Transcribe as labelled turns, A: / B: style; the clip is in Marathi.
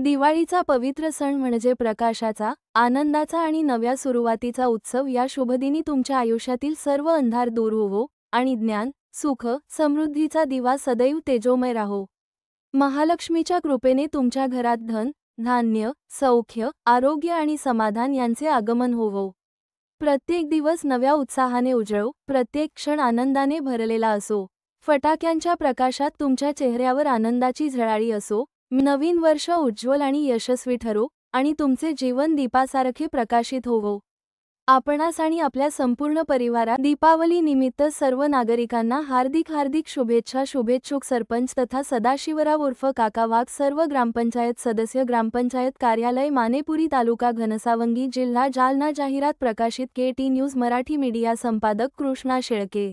A: दिवाळीचा पवित्र सण म्हणजे प्रकाशाचा, आनंदाचा आणि नव्या सुरुवातीचा उत्सव. या शुभदिनी तुमच्या आयुष्यातील सर्व अंधार दूर होवो आणि ज्ञान, सुख, समृद्धीचा दिवा सदैव तेजोमय राहो. महालक्ष्मीच्या कृपेने तुमच्या घरात धन, धान्य, सौख्य, आरोग्य आणि समाधान यांचे आगमन होवो. प्रत्येक दिवस नव्या उत्साहाने उजळो, प्रत्येक क्षण आनंदाने भरलेला असो. फटाक्यांच्या प्रकाशात तुमच्या चेहऱ्यावर आनंदाची झळाळी असो. नवीन वर्ष उज्ज्वल आणि यशस्वी ठरो आणि तुमचे जीवन दीपासारखे प्रकाशित होवो. आपणास आणि आपल्या संपूर्ण परिवारात दीपावली निमित्त सर्व नागरिकांना हार्दिक हार्दिक शुभेच्छा. शुभेच्छुक सरपंच तथा सदाशिवराव उर्फ काका वाघ, सर्व ग्रामपंचायत सदस्य, ग्रामपंचायत कार्यालय, मानेपुरी, तालुका घनसावंगी, जिल्हा जालना. जाहिरात प्रकाशित. KT न्यूज मराठी मीडिया संपादक कृष्णा शेळके.